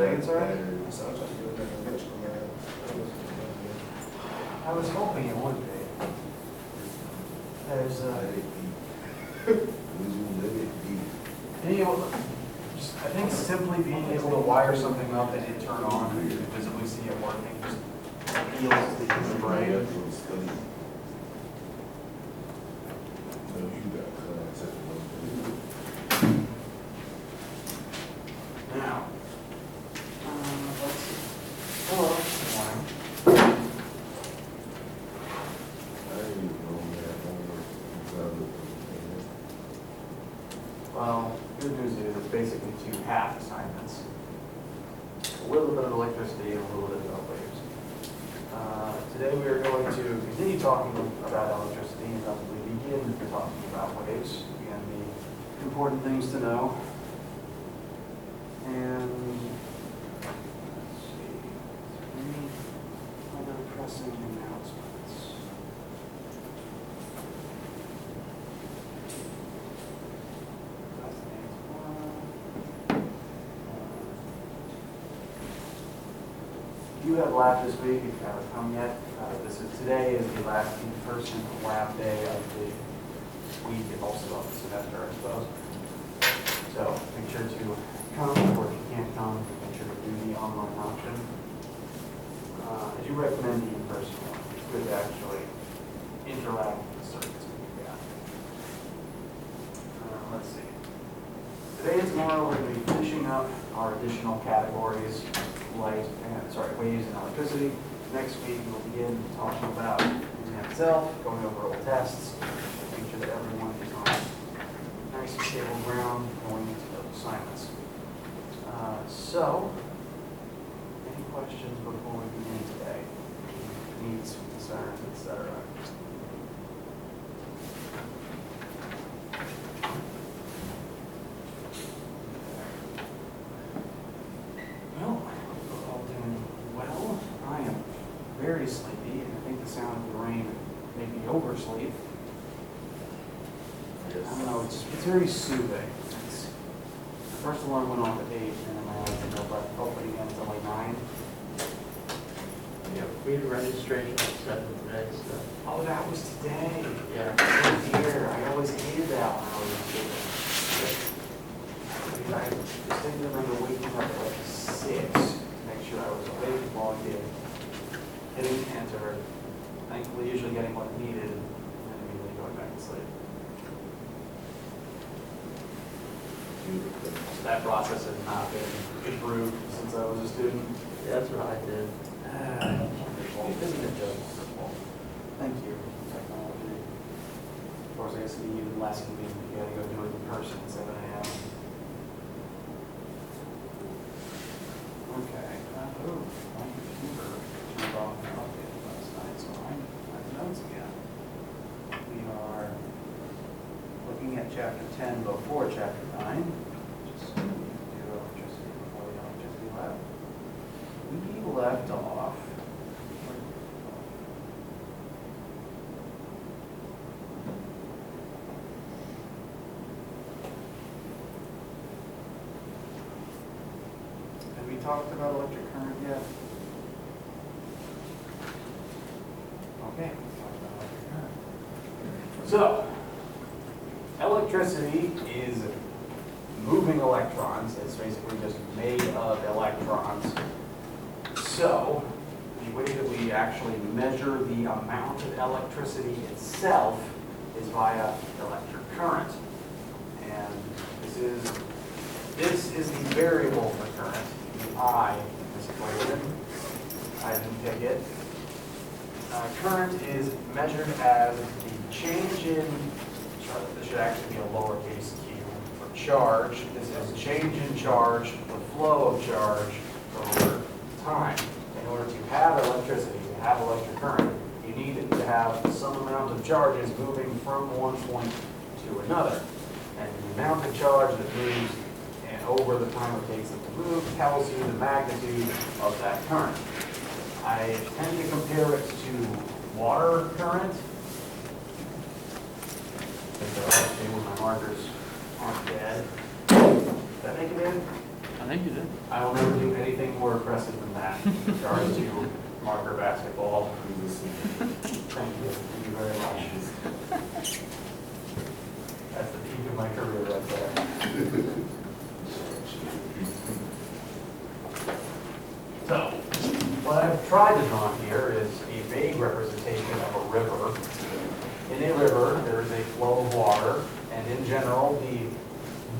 Vegas already? So I'm trying to get that electrical man. I was hoping it would be. There's being able to, just, I think simply being able to wire something up and it turn on, and you can visibly see it working, just feels the human brain. Now, let's see. Hello, good morning. Well, good news is it's basically two half assignments. A little bit of electricity and a little bit about waves. Today we are going to continue talking about electricity and probably begin talking about waves. Again, the important things to know. And let's see, any other pressing announcements? You have lab this week, if you haven't come yet. Today is the last in-person lab day of the week and also of the semester, I suppose. So make sure to come, or if you can't come, make sure to do the online option. I do recommend the in-person one. It's good to actually interact with the circuits when you got. Let's see. Today and tomorrow we're going to be finishing up our additional categories, waves and electricity. Next week we'll begin talking about the exam itself, going over old tests, making sure that everyone is on nice stable ground going into those assignments. So, any questions before we begin today? Needs, concerns, etc. Well, we're all doing well. I am very sleepy, and I think the sound of the rain made me oversleep. I don't know, it's very soothing. The first alarm went off at 8, and then my eyes ended up opening again until like 9. Yeah, we had registration at 7 today, so. Oh, that was today. Yeah. Oh dear, I always hated that when I was a student. I distinctly remember waking up at like 6 to make sure I was awake, logged in, hitting enter, thankfully usually getting what I needed, and then immediately going back to sleep. So that process has not been improved since I was a student. Yeah, that's what I did. Isn't it just wonderful? Thank you, technology. Of course, I guess it'd be even less convenient if you had to go do it in person at 7 a.m. Okay. My computer turned off and updated last night, so I'm at the notes again. We are looking at chapter 10 before chapter 9. Just do electricity before the electricity lab. We left off. Have we talked about electric current yet? Okay, let's talk about electric current. So, electricity is moving electrons. It's basically just made of electrons. So, the way that we actually measure the amount of electricity itself is via electric current. And this is the variable for current, the I in this equation. I didn't pick it. Current is measured as the change in, this should actually be a lowercase q for charge. This is change in charge, the flow of charge over time. In order to have electricity, to have electric current, you need to have some amount of charges moving from one point to another. And the amount of charge that moves and over the time it takes it to move tells you the magnitude of that current. I tend to compare it to water current. Actually, when my markers aren't dead. Does that make it in? I think you did. I will never do anything more impressive than that in regards to marker basketball. Thank you very much. That's the peak of my career right there. So, what I've tried to draw here is a vague representation of a river. In a river, there is a flow of water, and in general, the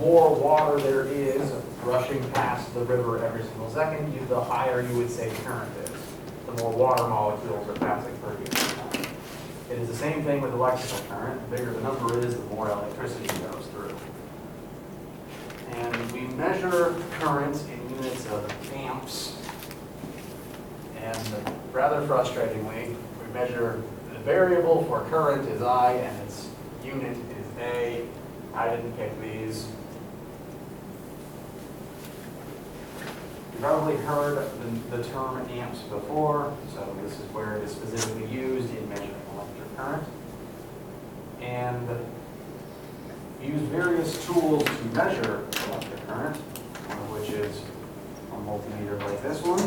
more water there is rushing past the river every single second, the higher you would say current is. The more water molecules are passing through you. It is the same thing with electrical current. The bigger the number is, the more electricity goes through. And we measure current in units of amps. And rather frustratingly, we measure the variable for current is I and its unit is A. I didn't pick these. You've probably heard the term amps before, so this is where it is specifically used in measuring electric current. And we use various tools to measure electric current, one of which is a multimeter like this one.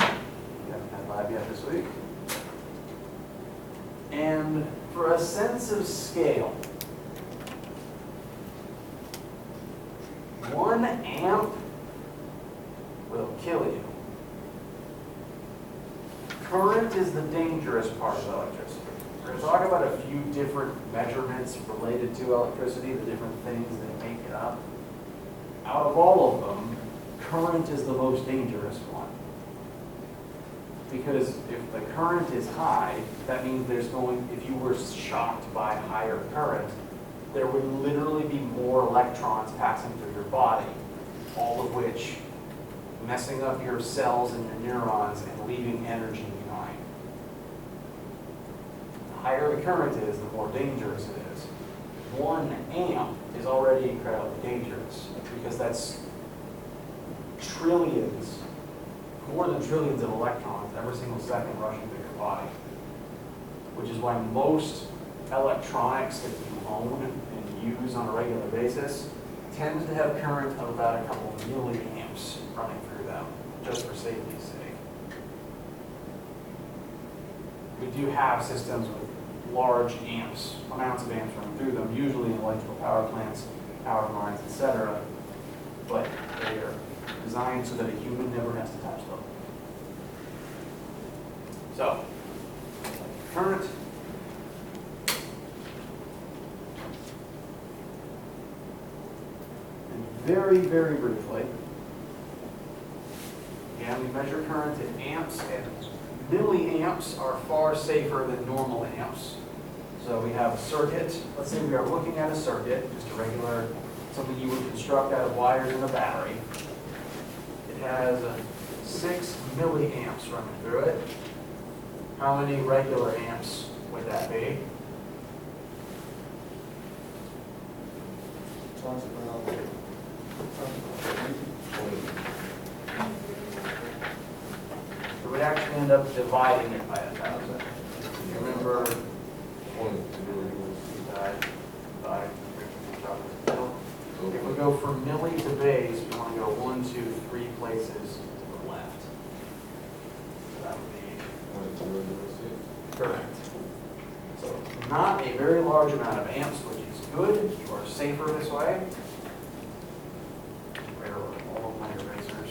We haven't had live yet this week. And for a sense of scale, 1 amp will kill you. Current is the dangerous part of electricity. We're going to talk about a few different measurements related to electricity, the different things that make it up. Out of all of them, current is the most dangerous one. Because if the current is high, that means if you were shocked by higher current, there would literally be more electrons passing through your body, all of which messing up your cells and your neurons and leaving energy behind. The higher the current is, the more dangerous it is. 1 amp is already incredibly dangerous because that's trillions, more than trillions of electrons every single second rushing through your body, which is why most electronics that you own and use on a regular basis tend to have current of about a couple of milliamps running through them, just for safety's sake. We do have systems with large amounts of amps running through them, usually in electrical power plants, power lines, etc. But they are designed so that a human never has to touch them. So, current. And very, very briefly, again, we measure current in amps, and milliamps are far safer than normal amps. So we have a circuit. Let's say we are looking at a circuit, just a regular, something you would construct out of wires and a battery. It has 6 milliamps running through it. How many regular amps would that be? It would actually end up dividing it by 1,000. Remember, if we go from milli to base, we want to go 1, 2, 3 places to the left. So that would be correct. So not a very large amount of amps, which is good. You are safer this way. Where are all of my erasers?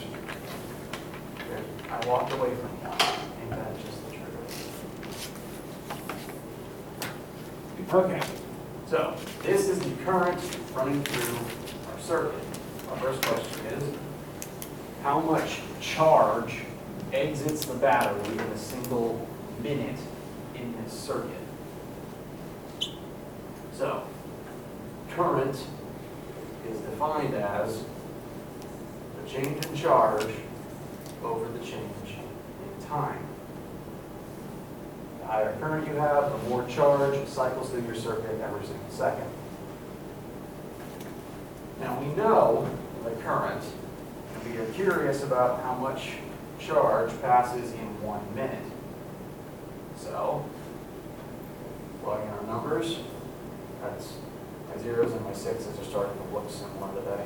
Okay. I walked away from one. Ain't that just the truth? Okay. So this is the current running through our circuit. Our first question is, how much charge exits the battery in a single minute in this circuit? So, current is defined as the change in charge over the change in time. The higher current you have, the more charge cycles through your circuit every single second. Now we know the current, and we are curious about how much charge passes in 1 minute. So, plug in our numbers. That's my zeros and my sixes are starting to look similar today.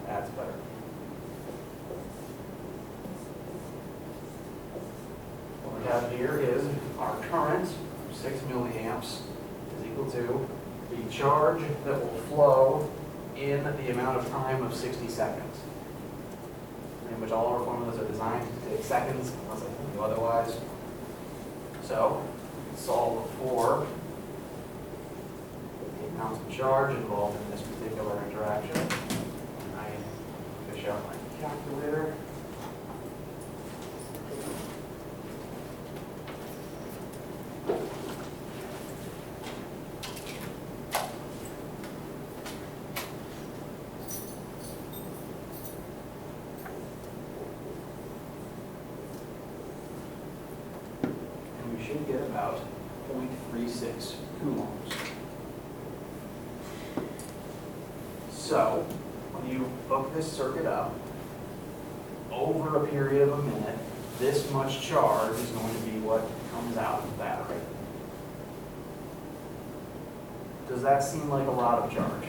That's better. have here is our current, 6 milliamps, is equal to the charge that will flow in the amount of time of 60 seconds. In which all our formulas are designed to take seconds, unless I tell you otherwise. So, solve for the amount of charge involved in this particular interaction. I fish out my calculator. We should get about 0.36 coulombs. So, when you hook this circuit up, over a period of a minute, this much charge is going to be what comes out of the battery. Does that seem like a lot of charge?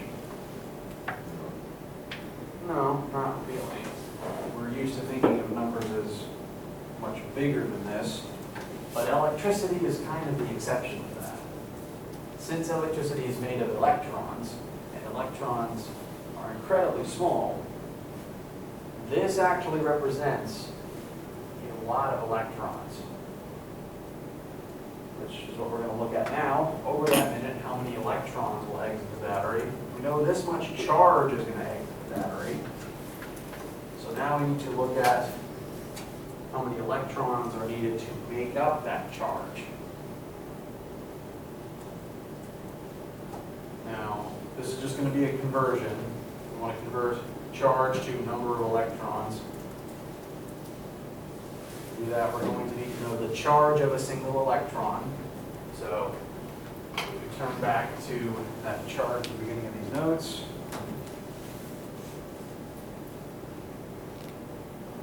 No, not really. We're used to thinking of numbers as much bigger than this. But electricity is kind of the exception to that. Since electricity is made of electrons, and electrons are incredibly small, this actually represents a lot of electrons, which is what we're going to look at now. Over that minute, how many electrons will exit the battery? We know this much charge is going to exit the battery. So now we need to look at how many electrons are needed to make up that charge. Now, this is just going to be a conversion. We want to convert charge to number of electrons. To do that, we're going to need to know the charge of a single electron. So, if we turn back to that chart at the beginning of these notes,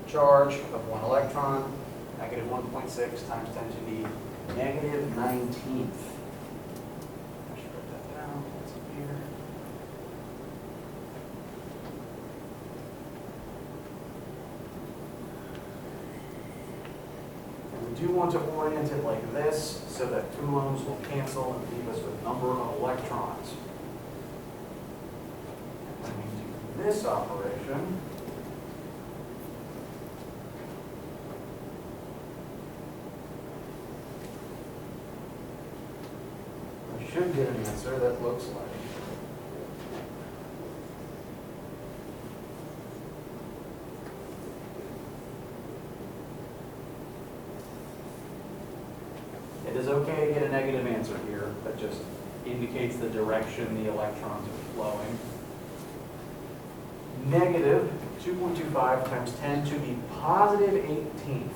charge of one electron, negative 1.6 times 10 to the negative 19th. I should write that down. That's up here. And we do want to orient it like this so that coulombs will cancel and leave us with number of electrons. And when we do this operation, should get an answer that looks like it is okay to get a negative answer here. That just indicates the direction the electrons are flowing. Negative 2.25 times 10 to the positive 18th.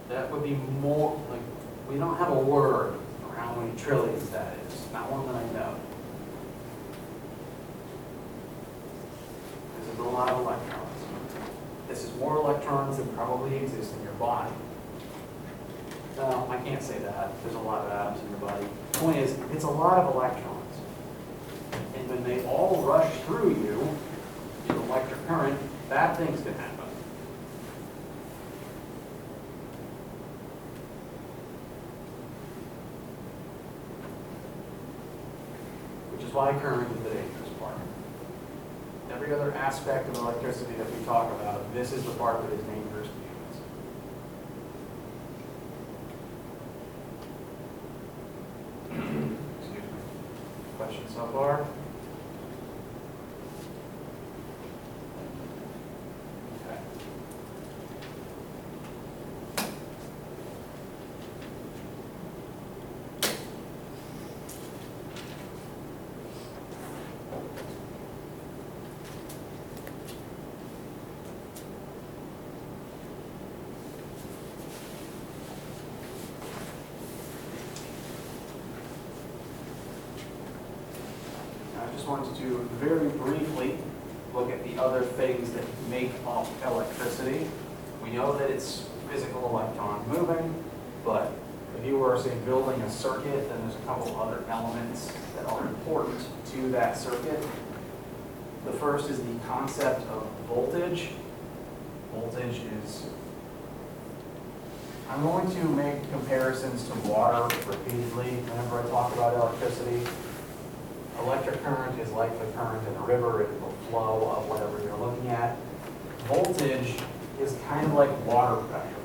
That would be more like, we don't have a word for how many trillions that is, not one that I know. This is a lot of electrons. This is more electrons than probably exist in your body. No, I can't say that. There's a lot of atoms in your body. The point is, it's a lot of electrons. And when they all rush through you, in electric current, bad things can happen. Which is why current is the dangerous part. Every other aspect of electricity that we talk about, this is the part that is dangerous to humans. Excuse me. Questions so far? Okay. I just wanted to very briefly look at the other things that make up electricity. We know that it's physical electron moving, but if you were, say, building a circuit, then there's a couple other elements that are important to that circuit. The first is the concept of voltage. Voltage is I'm going to make comparisons to water repeatedly whenever I talk about electricity. Electric current is like the current in a river, it's the flow of whatever you're looking at. Voltage is kind of like water pressure.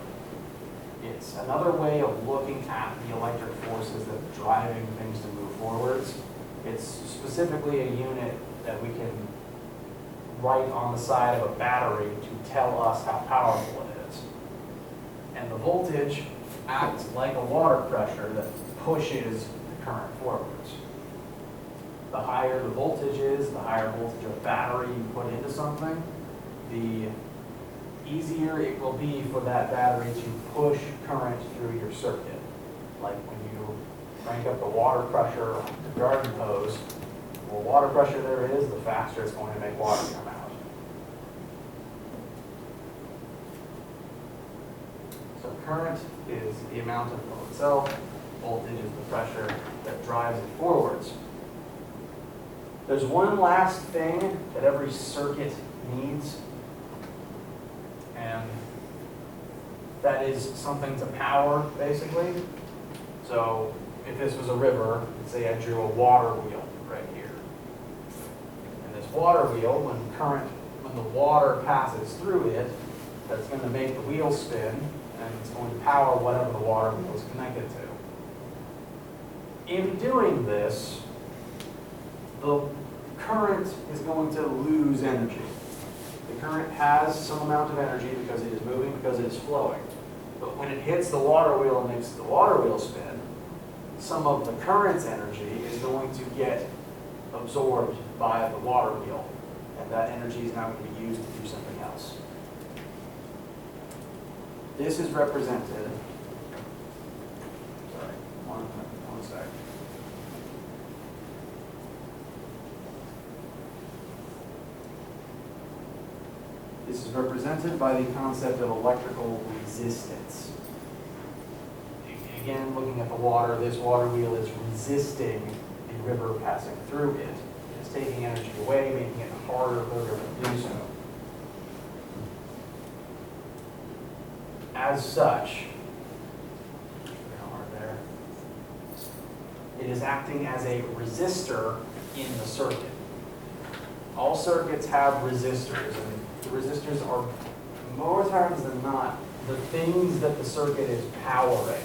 It's another way of looking at the electric forces that are driving things to move forwards. It's specifically a unit that we can write on the side of a battery to tell us how powerful it is. And the voltage acts like a water pressure that pushes the current forwards. The higher the voltage is, the higher voltage of battery you put into something, the easier it will be for that battery to push current through your circuit. Like when you crank up the water pressure on the garden hose, the more water pressure there is, the faster it's going to make water come out. So current is the amount of flow itself, voltage is the pressure that drives it forwards. There's one last thing that every circuit needs, and that is something to power, basically. So if this was a river, let's say I drew a water wheel right here. And this water wheel, when the water passes through it, that's going to make the wheel spin, and it's going to power whatever the water wheel is connected to. In doing this, the current is going to lose energy. The current has some amount of energy because it is moving, because it is flowing. But when it hits the water wheel and makes the water wheel spin, some of the current's energy is going to get absorbed by the water wheel. And that energy is now going to be used to do something else. This is represented, sorry, one sec. This is represented by the concept of electrical resistance. Again, looking at the water, this water wheel is resisting the river passing through it. It's taking energy away, making it harder for the river to do so. As such, there, it is acting as a resistor in the circuit. All circuits have resistors, and the resistors are, more times than not, the things that the circuit is powering.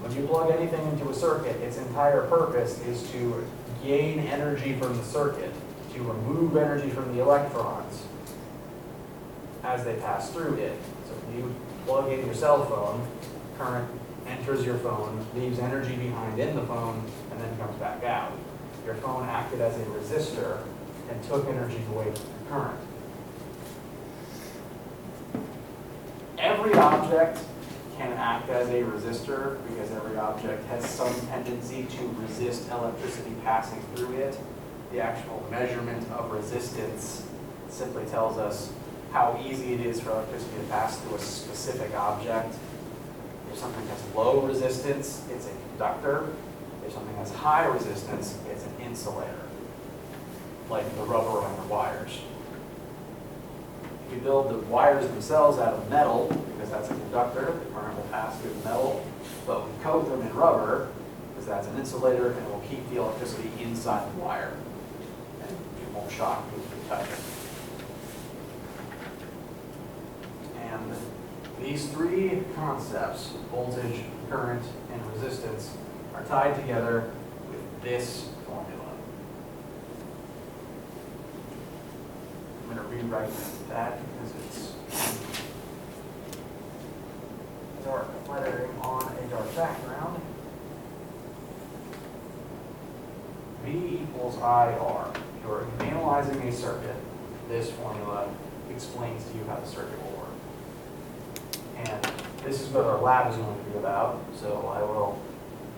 When you plug anything into a circuit, its entire purpose is to gain energy from the circuit, to remove energy from the electrons as they pass through it. So if you plug in your cell phone, current enters your phone, leaves energy behind in the phone, and then comes back out. Your phone acted as a resistor and took energy away from the current. Every object can act as a resistor because every object has some tendency to resist electricity passing through it. The actual measurement of resistance simply tells us how easy it is for electricity to pass through a specific object. If something has low resistance, it's a conductor. If something has high resistance, it's an insulator, like the rubber on the wires. If you build the wires themselves out of metal, because that's a conductor, the current will pass through the metal, but we coat them in rubber, because that's an insulator, and it will keep the electricity inside the wire, and it won't shock you if you touch it. And these three concepts, voltage, current, and resistance, are tied together with this formula. I'm going to rewrite that because it's dark lettering on a dark background. V equals IR. If you're analyzing a circuit, this formula explains to you how the circuit will work. And this is what our lab is going to be about. So I will,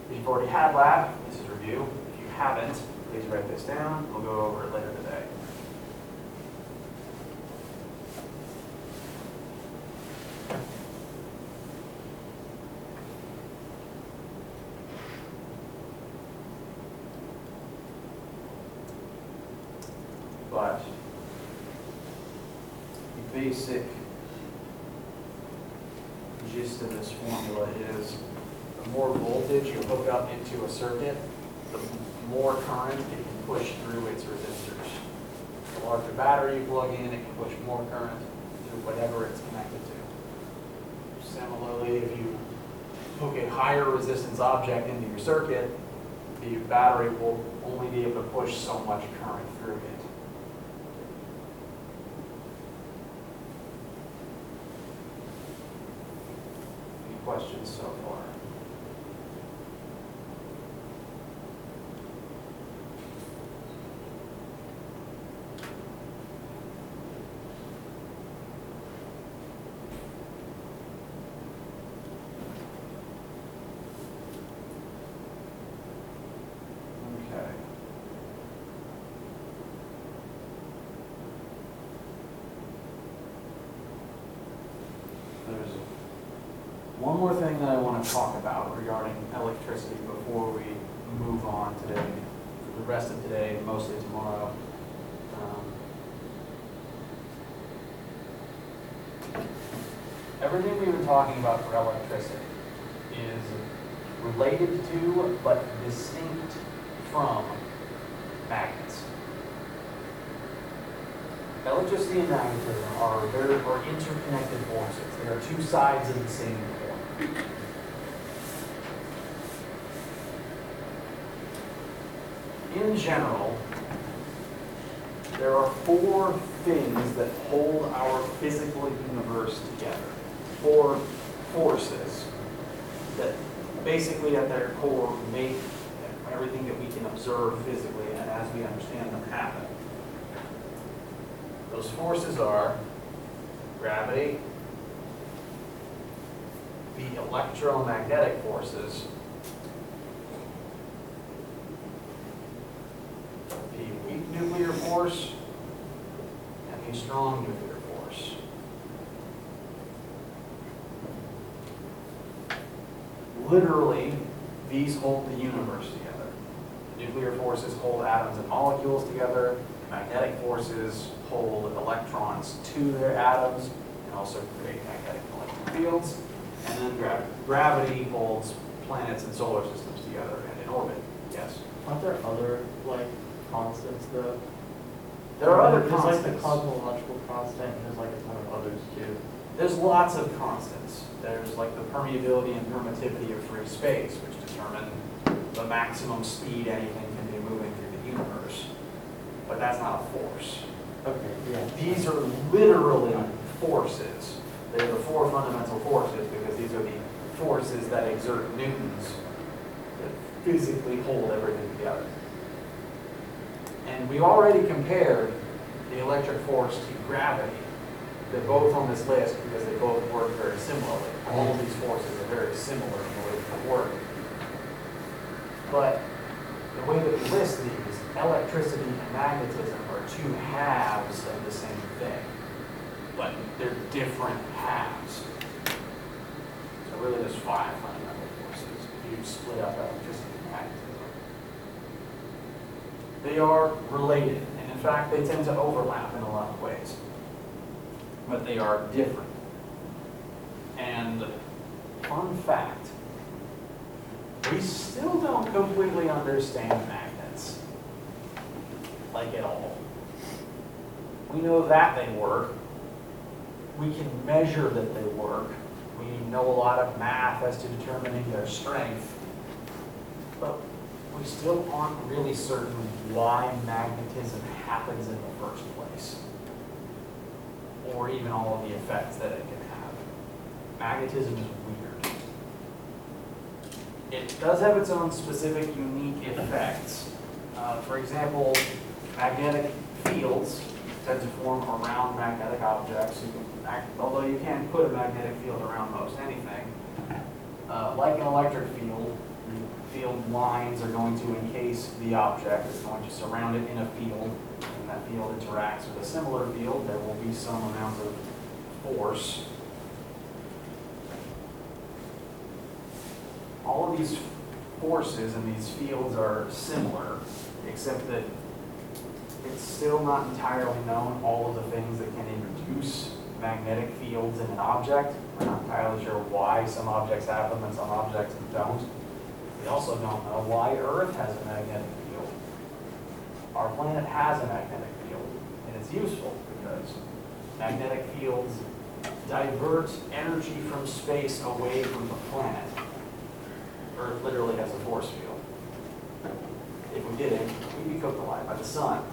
if you've already had lab, this is review. If you haven't, please write this down. We'll go over it later today. But the basic gist of this formula is the more voltage you hook up into a circuit, the more current it can push through its resistors. The larger battery you plug in, it can push more current through whatever it's connected to. Similarly, if you hook a higher resistance object into your circuit, the battery will only be able to push so much current through it. Any questions so far? Okay. There's one more thing that I want to talk about regarding electricity before we move on today, for the rest of today, and mostly tomorrow. Everything we've been talking about for electricity is related to but distinct from magnets. Electricity and magnetism are interconnected forces. They are two sides of the same coin. In general, there are four things that hold our physical universe together. Four forces that basically at their core make everything that we can observe physically and as we understand them happen. Those forces are gravity, the electromagnetic forces, the weak nuclear force, and the strong nuclear force. Literally, these hold the universe together. Nuclear forces hold atoms and molecules together. Magnetic forces hold electrons to their atoms and also create magnetic and electric fields. And then gravity holds planets and solar systems together and in orbit. Yes? Aren't there other, like, constants, though? There are other There's constants. like the cosmological constant, and there's like a ton of others, too. There's lots of constants. There's like the permeability and permittivity of free space, which determine the maximum speed anything can be moving through the universe. But that's not a force. Okay, yeah. These are literally forces. They're the four fundamental forces because these are the forces that exert Newton's, that physically hold everything together. And we already compared the electric force to gravity. They're both on this list because they both work very similarly. All of these forces are very similar in the way that they work. But the way that we list these, electricity and magnetism are two halves of the same thing. But they're different halves. So really there's five fundamental forces if you split up electricity and magnetism. They are related, and in fact they tend to overlap in a lot of ways. But they are different. And fun fact, we still don't completely understand magnets, like at all. We know that they work. We can measure that they work. We know a lot of math as to determining their strength. But we still aren't really certain why magnetism happens in the first place, or even all of the effects that it can have. Magnetism is weird. It does have its own specific, unique effects. For example, magnetic fields tend to form around magnetic objects. Although you can't put a magnetic field around most anything. Like an electric field, the field lines are going to encase the object. It's going to surround it in a field. And that field interacts with a similar field. There will be some amount of force. All of these forces and these fields are similar, except that it's still not entirely known all of the things that can induce magnetic fields in an object, We're not entirely sure why some objects have them and some objects don't. We also don't know why Earth has a magnetic field. Our planet has a magnetic field, and it's useful because magnetic fields divert energy from space away from the planet. Earth literally has a force field. If we didn't, we'd be cooked alive by the sun.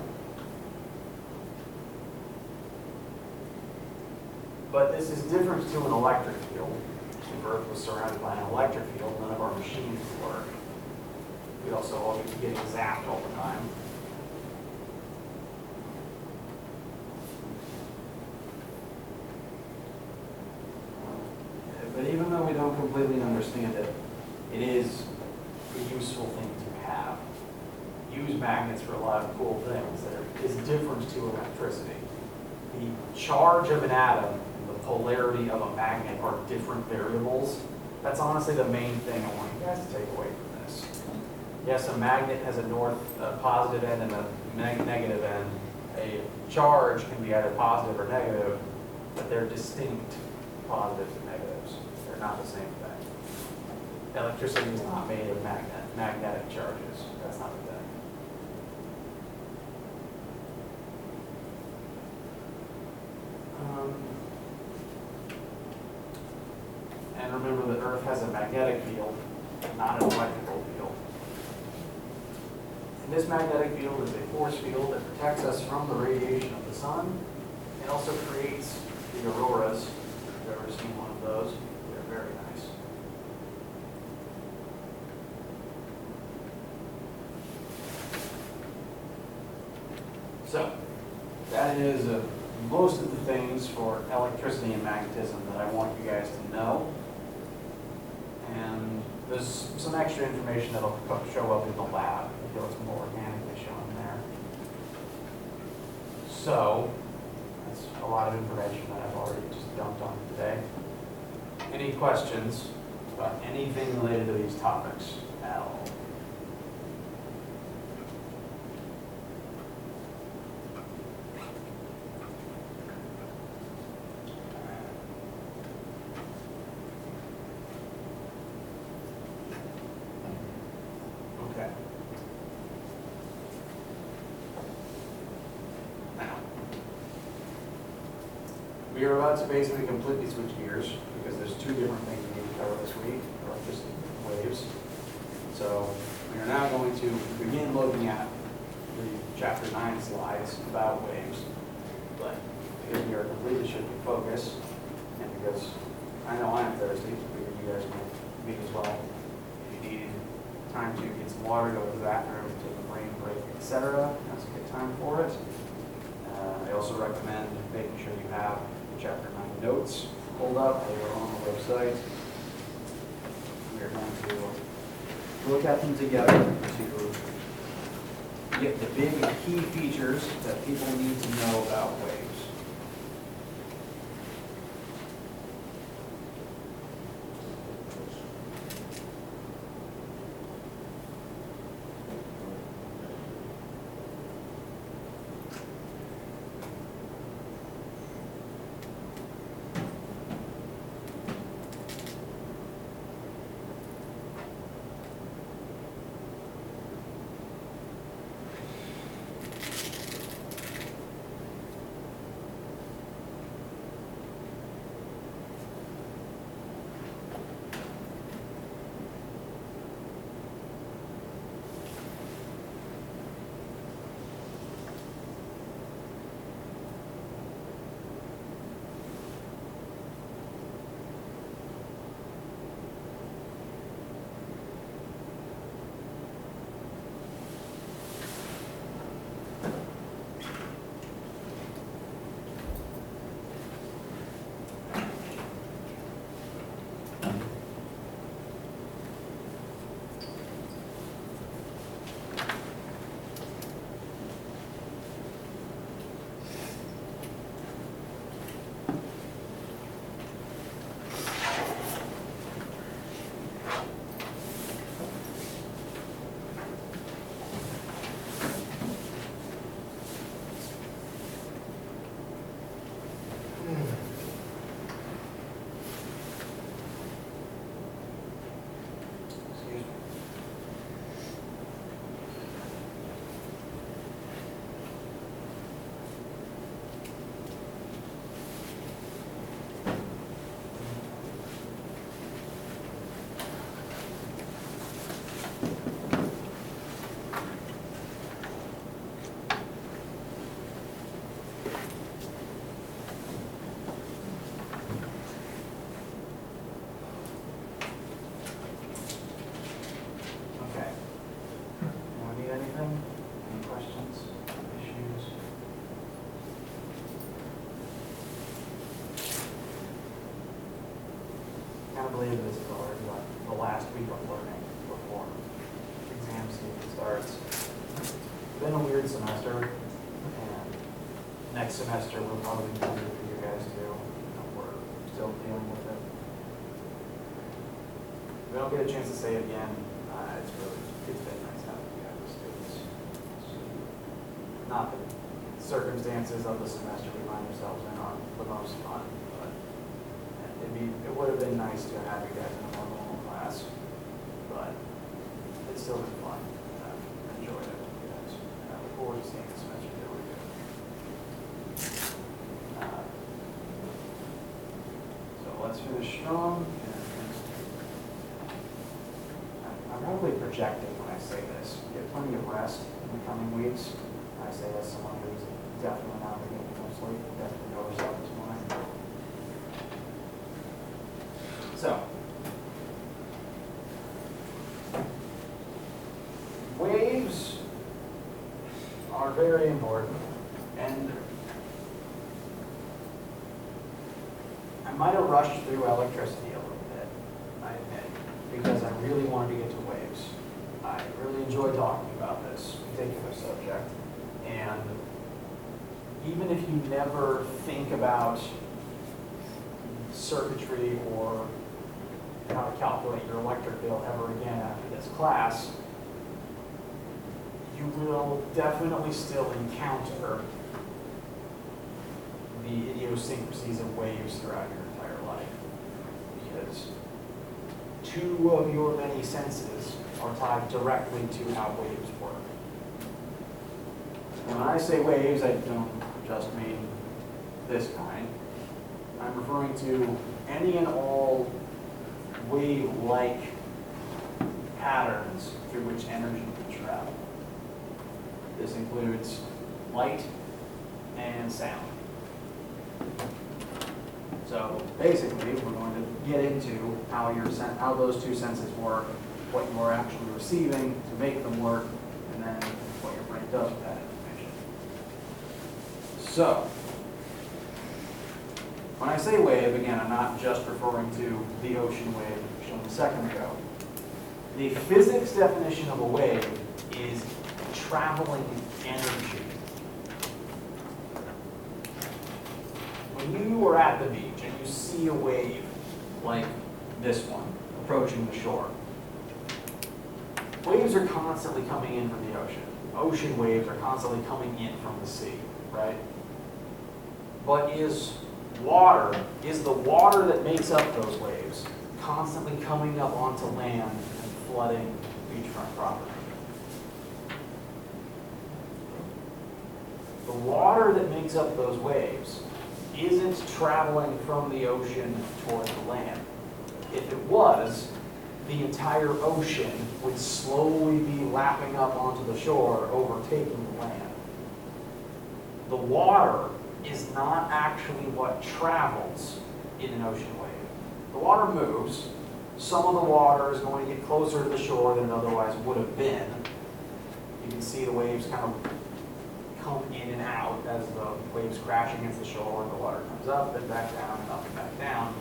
But this is different to an electric field. If Earth was surrounded by an electric field, none of our machines would work. We'd also all be getting zapped all the time. But even though we don't completely understand it, it is a useful thing to have. Use magnets for a lot of cool things that is different to electricity. The charge of an atom and the polarity of a magnet are different variables. That's honestly the main thing I want you guys to take away from this. Yes, a magnet has a positive end and a negative end. A charge can be either positive or negative, but they're distinct positives and negatives. They're not the same thing. Electricity is not made of magnetic charges. That's not the thing. And remember that Earth has a magnetic field, not an electrical field. And this magnetic field is a force field that protects us from the radiation of the sun. It also creates the auroras. If you've ever seen one of those, they're very nice. So, that is most of the things for electricity and magnetism that I want you guys to know. And there's some extra information that'll show up in the lab. I feel it's more organically shown there. So, that's a lot of information that I've already just dumped on today. Any questions about anything related to these topics at all? Okay. Now, we are about to basically completely switch gears because there's two different things we need to cover this week, or just waves. So we are now going to begin looking at the chapter 9 slides about waves. But because we are completely shifting focus, and because I know I'm thirsty, because you guys might be as well. If you need time to get some water, go to the bathroom, take a brain break, etc., that's a good time for it. I also recommend making sure you have the chapter 9 notes pulled up. They are on the website. We are going to look at them together to get the big key features that people need to know about waves. never believe this is already the last week of learning before exam season starts. It's been a weird semester, and next semester will probably be weird for you guys too. We're still dealing with it. If we don't get a chance to say it again, it's been nice having you guys as students. Not the circumstances of the semester we find ourselves in are the most fun, but it would have been nice to have you guys in a more normal class, but it's still been fun. I've enjoyed it with you guys. And I look forward to seeing the semester go with you. So let's finish strong. I'm probably projecting when I say this. Get plenty of rest in the coming weeks. I say as someone who's definitely not getting enough sleep, definitely overslept this morning. So, waves are very important, and I might have rushed through electricity a little bit, I admit, because I really wanted to get to waves. I really enjoy talking about this particular subject, and even if you never think about circuitry or how to calculate your electric bill ever again after this class, you will definitely still encounter the idiosyncrasies of waves throughout your entire life, because two of your many senses are tied directly to how waves work. And when I say waves, I don't just mean this kind. I'm referring to any and all wave-like patterns through which energy can travel. This includes light and sound. So basically, we're going to get into how those two senses work, what you are actually receiving to make them work, and then what your brain does with that information. So, when I say wave, again, I'm not just referring to the ocean wave shown a second ago. The physics definition of a wave is traveling energy. When you are at the beach and you see a wave like this one approaching the shore, waves are constantly coming in from the ocean. Ocean waves are constantly coming in from the sea, right? But is the water that makes up those waves constantly coming up onto land and flooding beachfront property? The water that makes up those waves isn't traveling from the ocean toward the land. If it was, the entire ocean would slowly be lapping up onto the shore, overtaking the land. The water is not actually what travels in an ocean wave. The water moves. Some of the water is going to get closer to the shore than it otherwise would have been. You can see the waves kind of come in and out as the waves crash against the shore. The water comes up and back down and up and back down.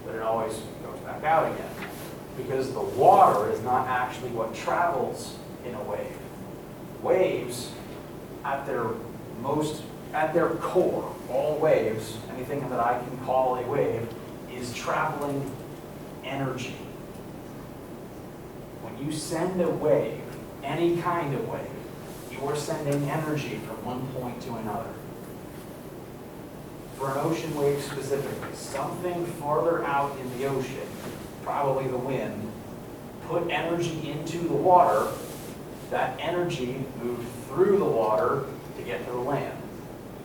But it always goes back out again, because the water is not actually what travels in a wave. Waves, at their core, all waves, anything that I can call a wave, is traveling energy. When you send a wave, any kind of wave, you are sending energy from one point to another. For an ocean wave specifically, something farther out in the ocean, probably the wind, put energy into the water. That energy moved through the water to get to the land.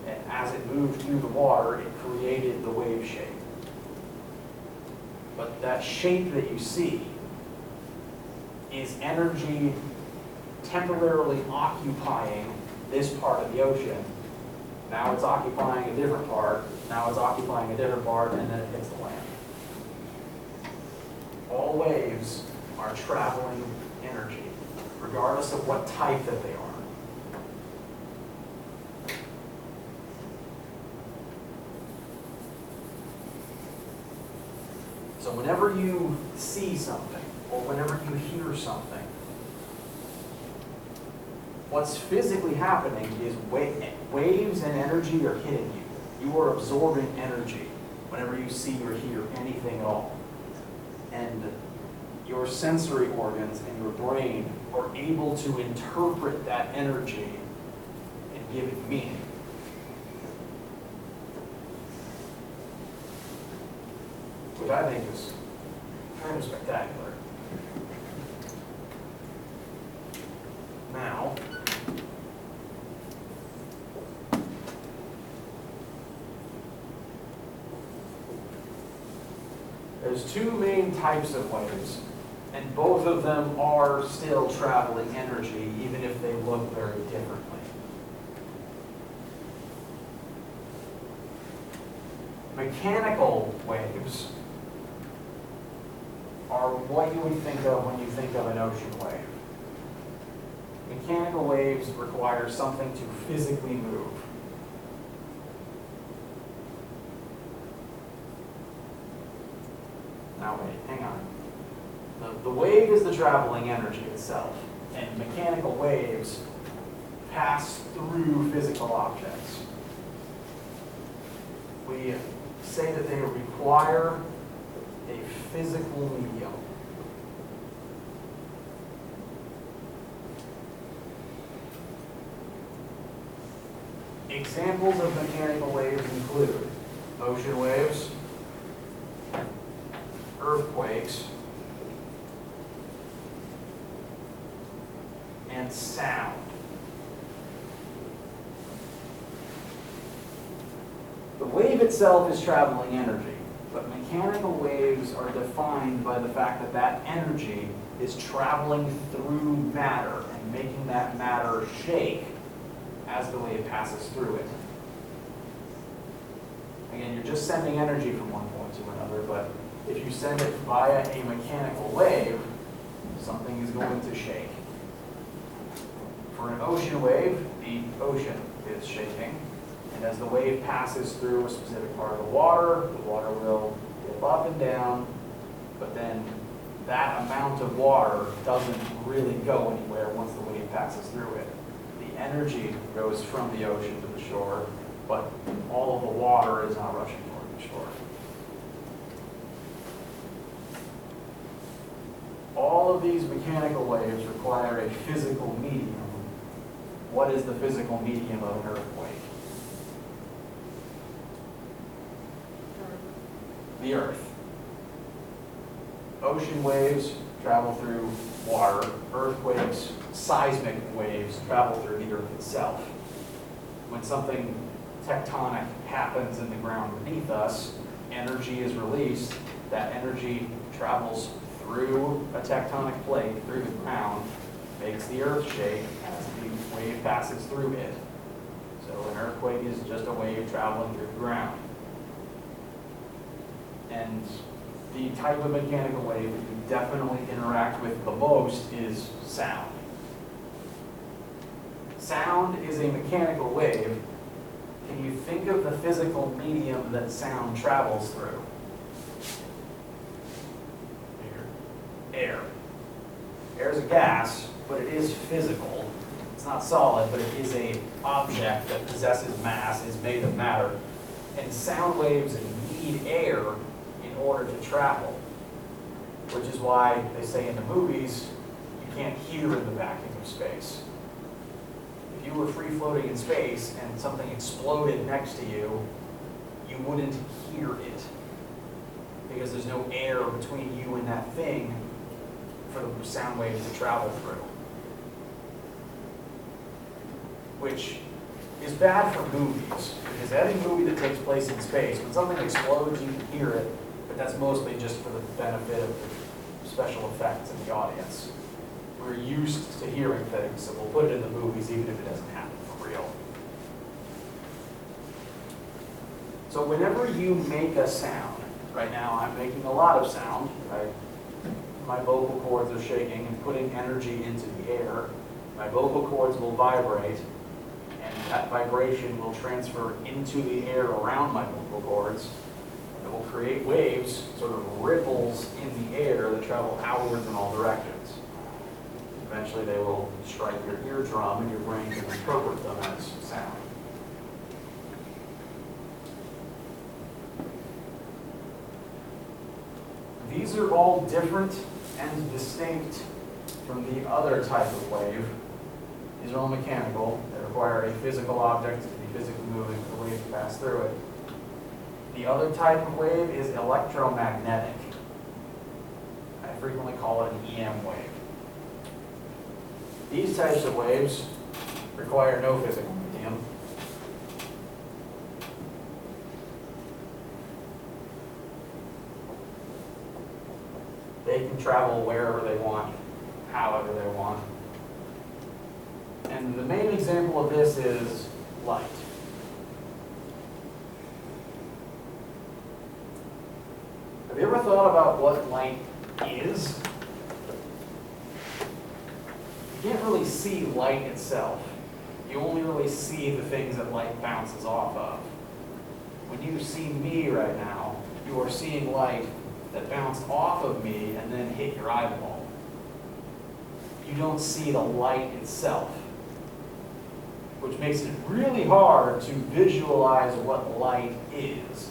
And as it moved through the water, it created the wave shape. But that shape that you see is energy temporarily occupying this part of the ocean. Now it's occupying a different part, now it's occupying a different part, and then it hits the land. All waves are traveling energy, regardless of what type that they are. So whenever see something or whenever you hear something, what's physically happening is waves and energy are hitting you. You are absorbing energy whenever you see or hear anything at all. And your sensory organs and your brain are able to interpret that energy and give it meaning. Which I think is kind of spectacular. Now, there's two main types of waves, and both of them are still traveling energy, even if they look very differently. Mechanical waves are what you would think of when you think of an ocean wave. Mechanical waves require something to physically move. Now wait, hang on. The wave is the traveling energy itself, and mechanical waves pass through physical objects. We say that they require a physical medium. Examples of mechanical waves include ocean waves, earthquakes, and sound. The wave itself is traveling energy, but mechanical waves are defined by the fact that that energy is traveling through matter and making that matter shake as the wave passes through it. Again, you're just sending energy from one point to another, but if you send it via a mechanical wave, something is going to shake. For an ocean wave, the ocean is shaking, and as the wave passes through a specific part of the water will dip up and down, but then that amount of water doesn't really go anywhere once the wave passes through it. The energy goes from the ocean to the shore, but all of the water is not rushing toward the shore. All of these mechanical waves require a physical medium. What is the physical medium of an earthquake? The earth. Ocean waves travel through water. Earthquakes, seismic waves travel through the earth itself. When something tectonic happens in the ground beneath us, energy is released. That energy travels through a tectonic plate, through the ground, makes the earth shake as the wave passes through it. So an earthquake is just a wave traveling through the ground. And the type of mechanical wave that you definitely interact with the most is sound. Sound is a mechanical wave. Can you think of the physical medium that sound travels through? Air. Air is a gas, but it is physical. It's not solid, but it is an object that possesses mass, is made of matter. And sound waves need air in order to travel, which is why they say in the movies, you can't hear in the vacuum of space. If you were free floating in space and something exploded next to you, you wouldn't hear it because there's no air between you and that thing for the sound waves to travel through. Which is bad for movies, because any movie that takes place in space, when something explodes, you can hear it, but that's mostly just for the benefit of the special effects in the audience. We're used to hearing things, so we'll put it in the movies even if it doesn't happen for real. So whenever you make a sound, right now I'm making a lot of sound, right? My vocal cords are shaking and putting energy into the air. My vocal cords will vibrate, and that vibration will transfer into the air around my vocal cords. It will create waves, sort of ripples in the air that travel outwards in all directions. Eventually they will strike your eardrum and your brain can interpret them as sound. These are all different and distinct from the other type of wave. These are all mechanical. They require a physical object to be physically moving for the wave to pass through it. The other type of wave is electromagnetic. I frequently call it an EM wave. These types of waves require no physical medium. They can travel wherever they want, however they want. And the main example of this is light. Have you ever thought about what light is? You can't really see light itself. You only really see the things that light bounces off of. When you see me right now, you are seeing light that bounced off of me and then hit your eyeball. You don't see the light itself, which makes it really hard to visualize what light is.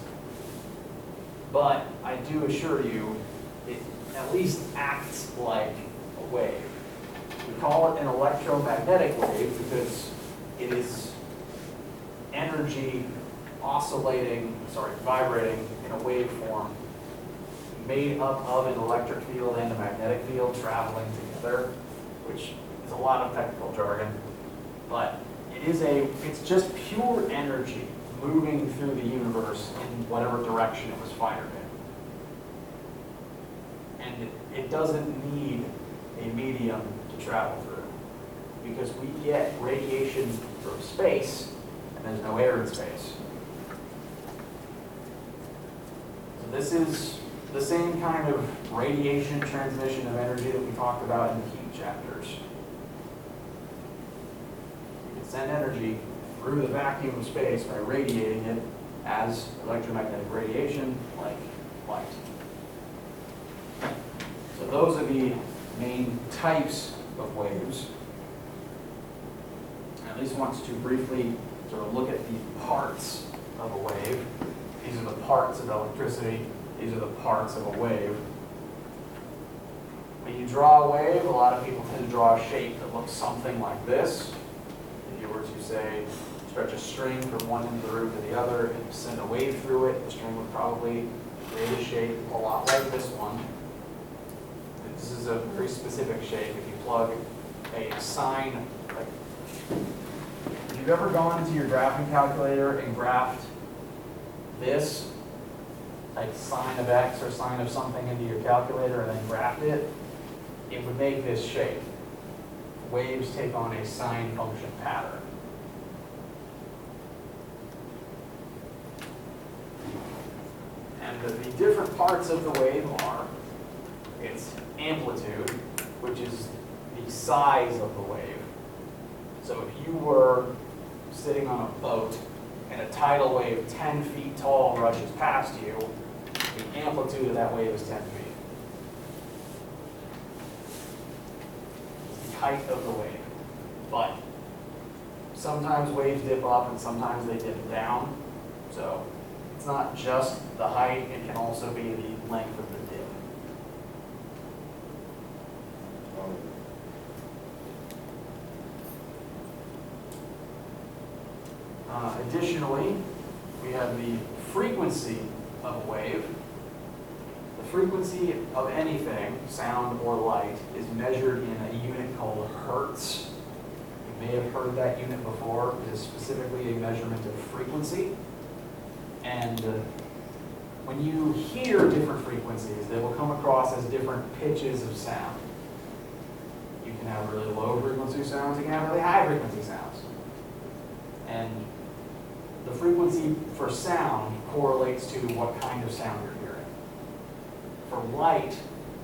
But I do assure you, it at least acts like a wave. We call it an electromagnetic wave because it is energy vibrating in a wave form, made up of an electric field and a magnetic field traveling together, which is a lot of technical jargon, but it's just pure energy moving through the universe in whatever direction it was fired in. And it doesn't need a medium to travel through, because we get radiation from space, and there's no air in space. So this is the same kind of radiation transmission of energy that we talked about in the heat chapters. You can send energy through the vacuum of space by radiating it as electromagnetic radiation, like light. So those are the main types of waves. I at least want to briefly sort of look at the parts of a wave. These are the parts of electricity. These are the parts of a wave. When you draw a wave, a lot of people tend to draw a shape that looks something like this. If you were to say, stretch a string from one end of the room to the other and send a wave through it, the string would probably create a shape a lot like this one. This is a very specific shape. If you plug a sine, like, if you've ever gone into your graphing calculator and graphed this, like sine of x or sine of something into your calculator and then graphed it, it would make this shape. Waves take on a sine function pattern. And the different parts of the wave are its amplitude, which is the size of the wave. So if you were sitting on a boat and a tidal wave 10 feet tall rushes past you, the amplitude of that wave is 10 feet. It's the height of the wave. But sometimes waves dip up and sometimes they dip down. So it's not just the height, it can also be the length of the dip. Additionally, we have the frequency of a wave. The frequency of anything, sound or light, is measured in a unit called hertz. You may have heard that unit before. It is specifically a measurement of frequency. And when you hear different frequencies, they will come across as different pitches of sound. You can have really low frequency sounds, you can have really high frequency sounds. And the frequency for sound correlates to what kind of sound you're hearing. For light,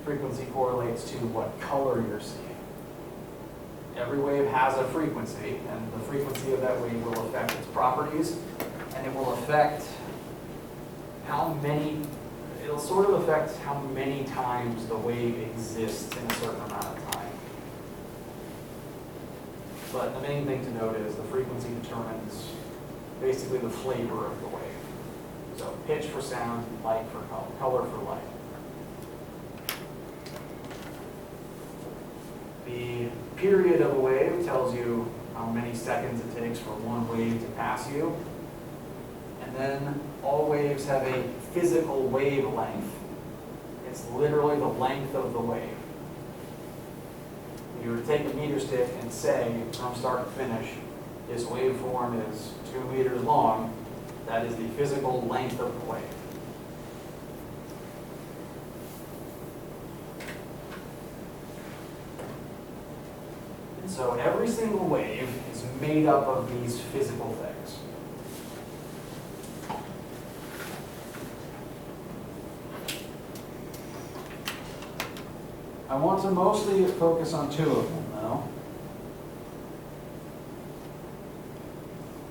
frequency correlates to what color you're seeing. Every wave has a frequency, and the frequency of that wave will affect its properties, and it will affect how many, it'll sort of affect how many times the wave exists in a certain amount of time. But the main thing to note is the frequency determines basically the flavor of the wave. So pitch for sound, light for color for light. The period of a wave tells you how many seconds it takes for one wave to pass you. And then all waves have a physical wavelength. It's literally the length of the wave. If you were to take a meter stick and say, from start to finish, this waveform is 2 meters long, that is the physical length of the wave. And so every single wave is made up of these physical things. I want to mostly focus on 2 of them, though.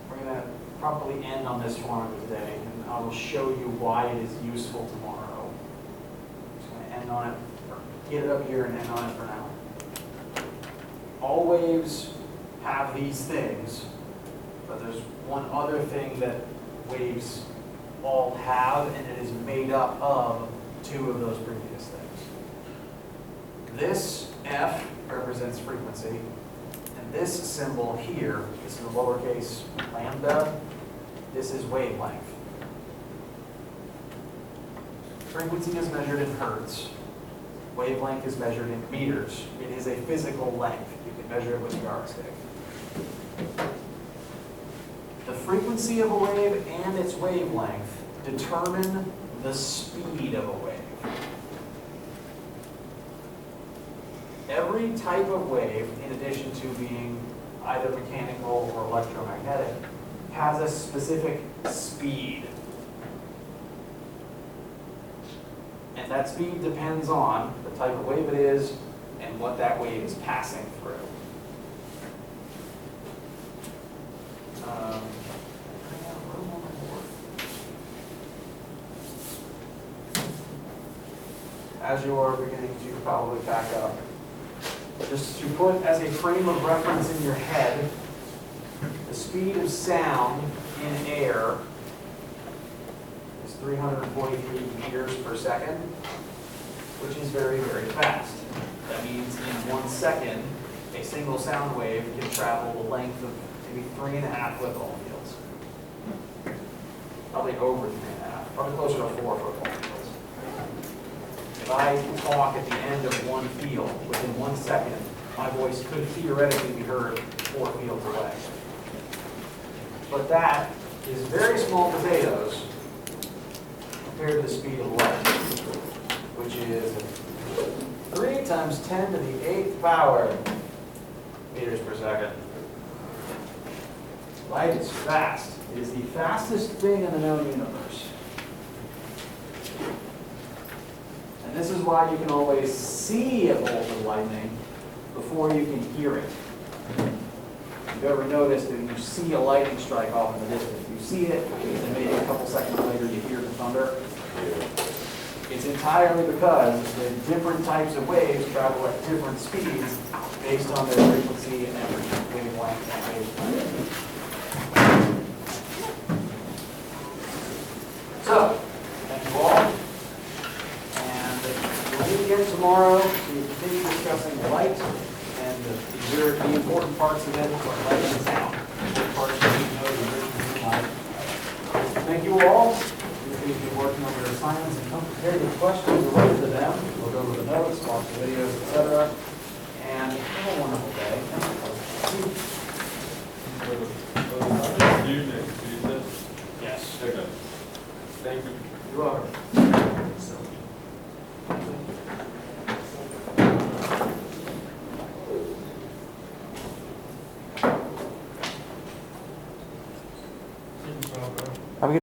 We're going to probably end on this formula today, and I will show you why it is useful tomorrow. I'm just going to end on it, or get it up here and end on it for now. All waves have these things, but there's one other thing that waves all have, and it is made up of 2 of those previous things. This F represents frequency, and this symbol here, this is a lowercase lambda, this is wavelength. Frequency is measured in hertz. Wavelength is measured in meters. It is a physical length. You can measure it with a yardstick. The frequency of a wave and its wavelength determine the speed of a wave. Every type of wave, in addition to being either mechanical or electromagnetic, has a specific speed. And that speed depends on the type of wave it is and what that wave is passing through. As you are beginning to probably back up, just to put as a frame of reference in your head, the speed of sound in air is 343 meters per second, which is very, very fast. That means in 1 second, a single sound wave can travel the length of maybe 3.5 football fields. Probably over 3.5, probably closer to 4 football fields. If I talk at the end of one field, within 1 second, my voice could theoretically be heard 4 fields away. But that is very small potatoes compared to the speed of light, which is 3 times 10 to the 8th power meters per second. Light is fast. It is the fastest thing in the known universe. And this is why you can always see a bolt of lightning before you can hear it. If you've ever noticed that you see a lightning strike off in the distance, you see it, and maybe a couple seconds later you hear the thunder. It's entirely because the different types of waves travel at different speeds based on their frequency and wavelength and wavelength. So, thank you all. We'll meet again tomorrow to continue discussing light and the important parts of it, like light and sound. The parts that you know the original in light. Thank you all. You've been working on your assignments and come prepared with questions related to them. We'll go over the notes, watch the videos, etc. And have a wonderful day. You next Tuesday? Yes. Okay. Thank you. You're welcome.